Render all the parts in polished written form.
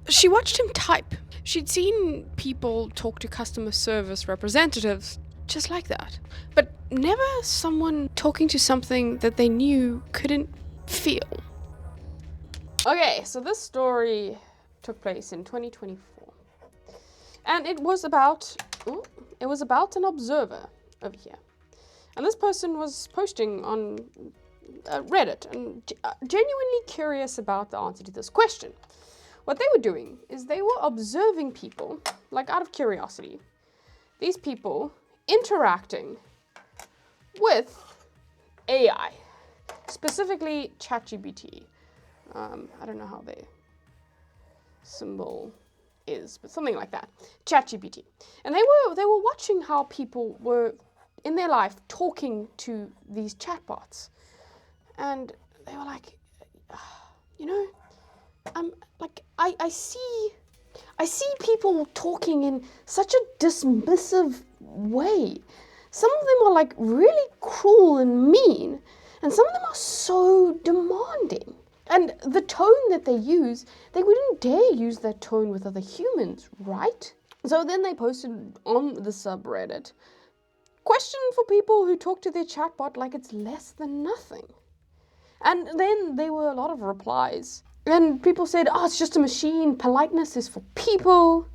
She watched him type. She'd seen people talk to customer service representatives just like that, but never someone talking to something that they knew couldn't feel. Okay, so this story took place in 2024, and it was about an observer over here, and this person was posting on Reddit and genuinely curious about the answer to this question. What they were doing is they were observing people, like out of curiosity, these people interacting with AI, specifically ChatGPT. I don't know how the symbol is, but something like that. ChatGPT. And they were watching how people were in their life talking to these chatbots. And they were like, I see people talking in such a dismissive way. Some of them are like really cruel and mean, and some of them are so demanding. And the tone that they use, they wouldn't dare use that tone with other humans, right? So then they posted on the subreddit, question for people who talk to their chatbot like it's less than nothing. And then there were a lot of replies. And people said, oh, it's just a machine. Politeness is for people.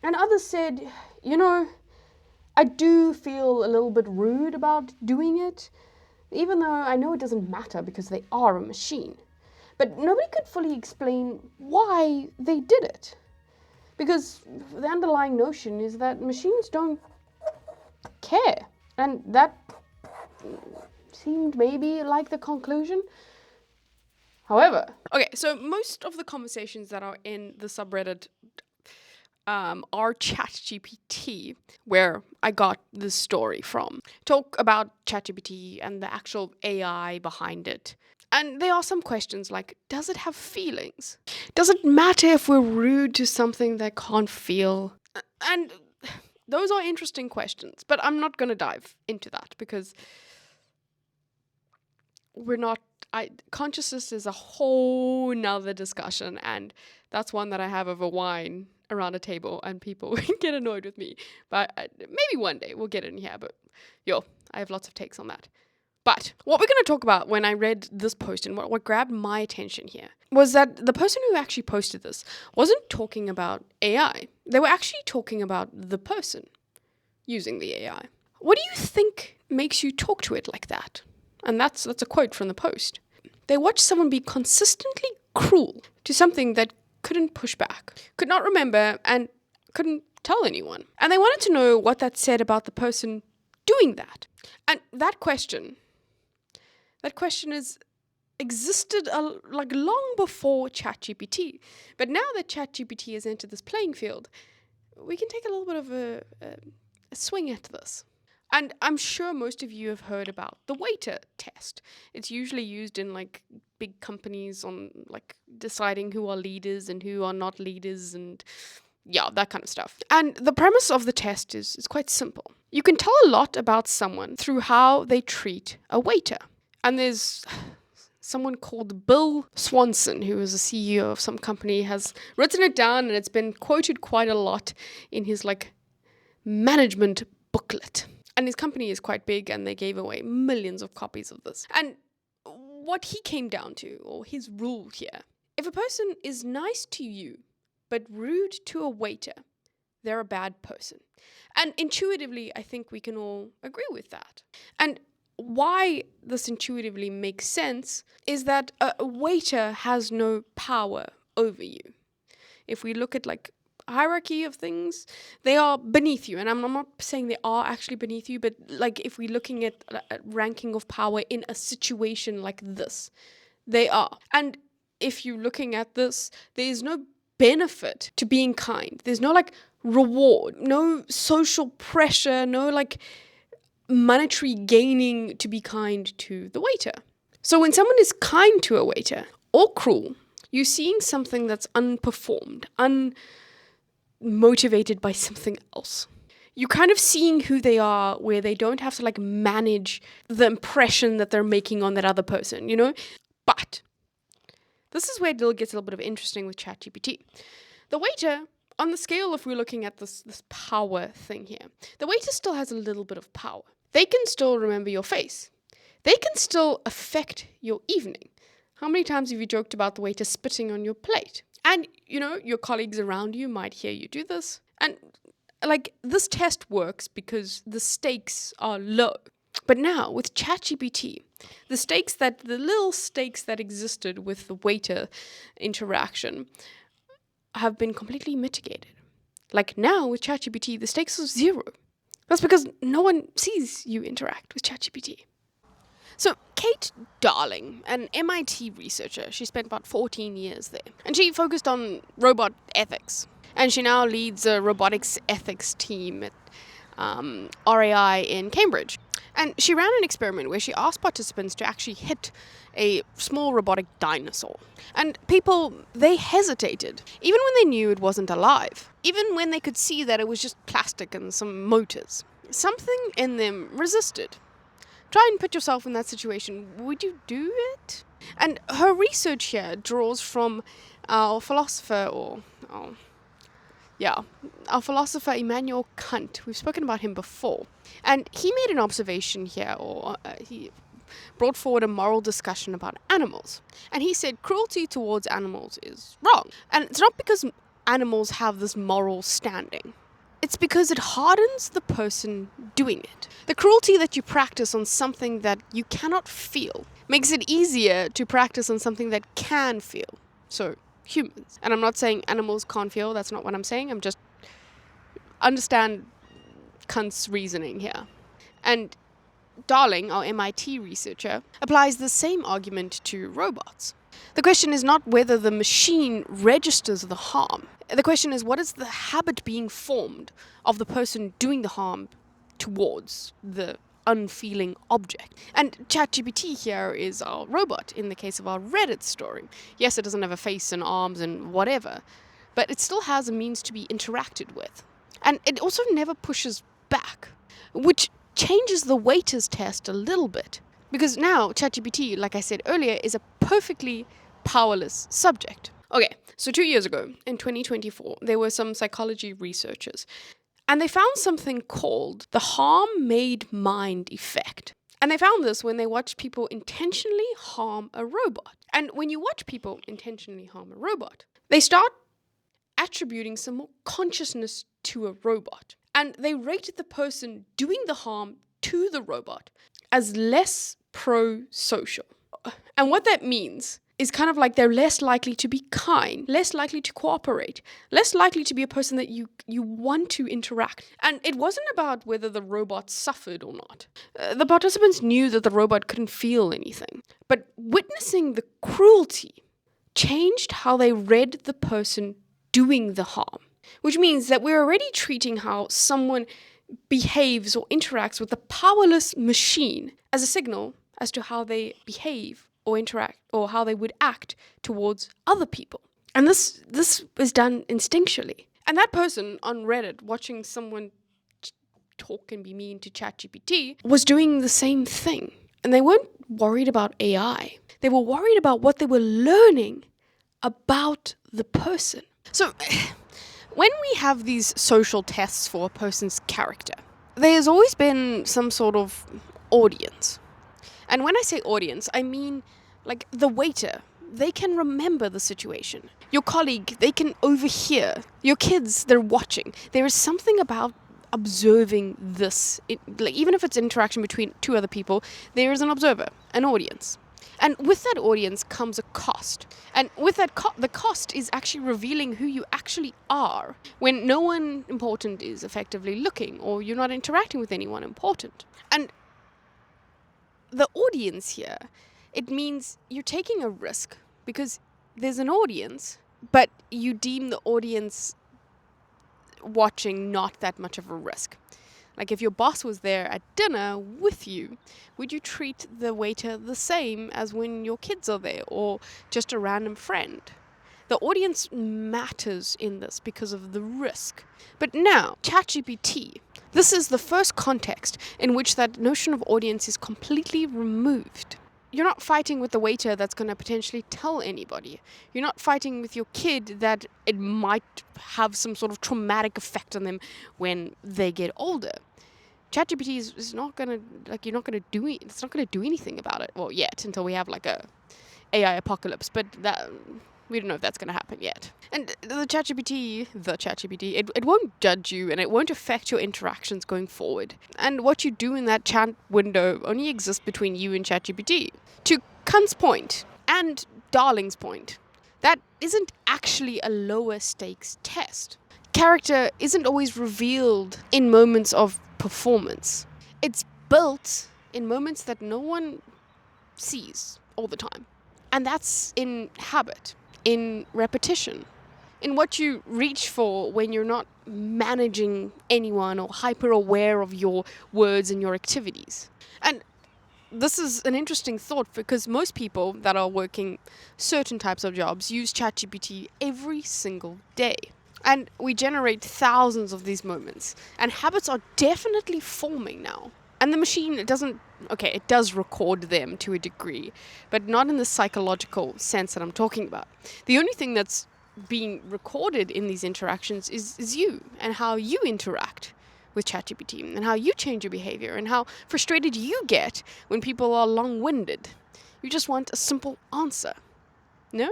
And others said, I do feel a little bit rude about doing it, even though I know it doesn't matter because they are a machine. But nobody could fully explain why they did it. Because the underlying notion is that machines don't care. And that seemed maybe like the conclusion. However, okay, so most of the conversations that are in the subreddit are ChatGPT, where I got this story from. Talk about ChatGPT and the actual AI behind it. And there are some questions like, does it have feelings? Does it matter if we're rude to something that can't feel? And those are interesting questions, but I'm not going to dive into that because consciousness is a whole nother discussion, and that's one that I have over wine around a table, and people get annoyed with me. But maybe one day we'll get in here, but I have lots of takes on that. But what we're going to talk about when I read this post and what grabbed my attention here was that the person who actually posted this wasn't talking about AI. They were actually talking about the person using the AI. What do you think makes you talk to it like that? And that's a quote from the post. They watched someone be consistently cruel to something that couldn't push back, could not remember, and couldn't tell anyone. And they wanted to know what that said about the person doing that. And that question existed like long before ChatGPT. But now that ChatGPT has entered this playing field, we can take a little bit of a swing at this. And I'm sure most of you have heard about the waiter test. It's usually used in like big companies on like deciding who are leaders and who are not leaders and that kind of stuff. And the premise of the test is quite simple. You can tell a lot about someone through how they treat a waiter. And there's someone called Bill Swanson, who is a CEO of some company, has written it down, and it's been quoted quite a lot in his like management booklet. And his company is quite big, and they gave away millions of copies of this. And what he came down to, or his rule here, if a person is nice to you, but rude to a waiter, they're a bad person. And intuitively, I think we can all agree with that. And why this intuitively makes sense is that a waiter has no power over you. If we look at like hierarchy of things, they are beneath you. And I'm not saying they are actually beneath you, but like if we're looking at a ranking of power in a situation like this, they are. And if you're looking at this, there is no benefit to being kind. There's no like reward, no social pressure, no like monetary gaining to be kind to the waiter. So when someone is kind to a waiter or cruel, you're seeing something that's unperformed, unmotivated by something else. You're kind of seeing who they are, where they don't have to like manage the impression that they're making on that other person, But this is where it gets a little bit of interesting with ChatGPT. The waiter, on the scale, if we're looking at this power thing here, the waiter still has a little bit of power. They can still remember your face. They can still affect your evening. How many times have you joked about the waiter spitting on your plate? And, your colleagues around you might hear you do this. And, this test works because the stakes are low. But now, with ChatGPT, the little stakes that existed with the waiter interaction have been completely mitigated. Like now, with ChatGPT, the stakes are 0. That's because no one sees you interact with ChatGPT. So Kate Darling, an MIT researcher, she spent about 14 years there. And she focused on robot ethics. And she now leads a robotics ethics team at RAI in Cambridge. And she ran an experiment where she asked participants to actually hit a small robotic dinosaur. And people, they hesitated, even when they knew it wasn't alive. Even when they could see that it was just plastic and some motors. Something in them resisted. Try and put yourself in that situation. Would you do it? And her research here draws from our philosopher, our philosopher Immanuel Kant. We've spoken about him before. And he made an observation here, he brought forward a moral discussion about animals. And he said cruelty towards animals is wrong. And it's not because animals have this moral standing. It's because it hardens the person doing it. The cruelty that you practice on something that you cannot feel makes it easier to practice on something that can feel. So, humans. And I'm not saying animals can't feel, that's not what I'm saying. I'm just understand Kant's reasoning here. And Darling, our MIT researcher, applies the same argument to robots. The question is not whether the machine registers the harm. The question is, what is the habit being formed of the person doing the harm towards the unfeeling object? And ChatGPT here is our robot in the case of our Reddit story. Yes, it doesn't have a face and arms and whatever, but it still has a means to be interacted with. And it also never pushes back, which changes the waiter's test a little bit. Because now ChatGPT, like I said earlier, is a perfectly powerless subject. Okay, so 2 years ago, in 2024, there were some psychology researchers, and they found something called the harm-made mind effect. And they found this when they watched people intentionally harm a robot. And when you watch people intentionally harm a robot, they start attributing some more consciousness to a robot. And they rated the person doing the harm to the robot as less pro-social. And what that means is kind of like they're less likely to be kind, less likely to cooperate, less likely to be a person that you want to interact. And it wasn't about whether the robot suffered or not. The participants knew that the robot couldn't feel anything. But witnessing the cruelty changed how they read the person doing the harm. Which means that we're already treating how someone behaves or interacts with a powerless machine as a signal as to how they behave or interact or how they would act towards other people. And this is done instinctually. And that person on Reddit watching someone talk and be mean to ChatGPT was doing the same thing. And they weren't worried about AI. They were worried about what they were learning about the person. So when we have these social tests for a person's character, there's always been some sort of audience. And when I say audience, I mean like the waiter. They can remember the situation. Your colleague, they can overhear. Your kids, they're watching. There is something about observing this. Even if it's interaction between two other people, there is an observer, an audience. And with that audience comes a cost. And with that, the cost is actually revealing who you actually are when no one important is effectively looking or you're not interacting with anyone important. And the audience here, it means you're taking a risk because there's an audience, but you deem the audience watching not that much of a risk. Like if your boss was there at dinner with you, would you treat the waiter the same as when your kids are there or just a random friend? The audience matters in this because of the risk. But now, ChatGPT, this is the first context in which that notion of audience is completely removed. you're not fighting with the waiter that's going to potentially tell anybody. You're not fighting with your kid that it might have some sort of traumatic effect on them when they get older. ChatGPT is not going to, like, you're not going to do it. It's not going to do anything about it. Well, yet, until we have like a AI apocalypse, but that we don't know if that's going to happen yet. And the ChatGPT, it won't judge you, and it won't affect your interactions going forward. And what you do in that chat window only exists between you and ChatGPT. To Cunt's point and Darling's point, that isn't actually a lower stakes test. Character isn't always revealed in moments of performance. It's built in moments that no one sees all the time. And that's in habit, in repetition, in what you reach for when you're not managing anyone or hyper aware of your words and your activities. And this is an interesting thought because most people that are working certain types of jobs use ChatGPT every single day. And we generate thousands of these moments. And habits are definitely forming now. And the machine, it does record them to a degree, but not in the psychological sense that I'm talking about. The only thing that's being recorded in these interactions is you and how you interact with ChatGPT and how you change your behavior and how frustrated you get when people are long-winded. You just want a simple answer. No?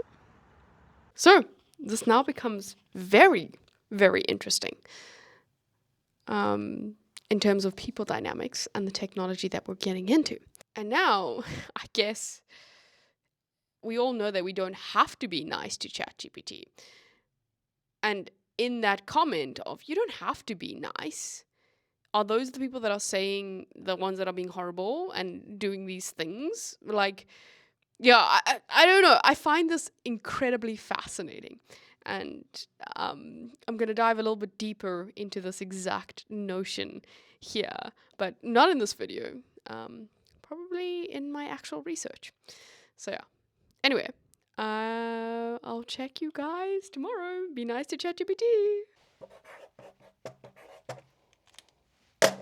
So, this now becomes very, very interesting. In terms of people dynamics and the technology that we're getting into. And now, I guess, we all know that we don't have to be nice to ChatGPT. And in that comment of, you don't have to be nice, are those the people that are saying the ones that are being horrible and doing these things? Like, yeah, I don't know. I find this incredibly fascinating. And I'm going to dive a little bit deeper into this exact notion here, but not in this video, probably in my actual research. So yeah, anyway, I'll check you guys tomorrow. Be nice to ChatGPT.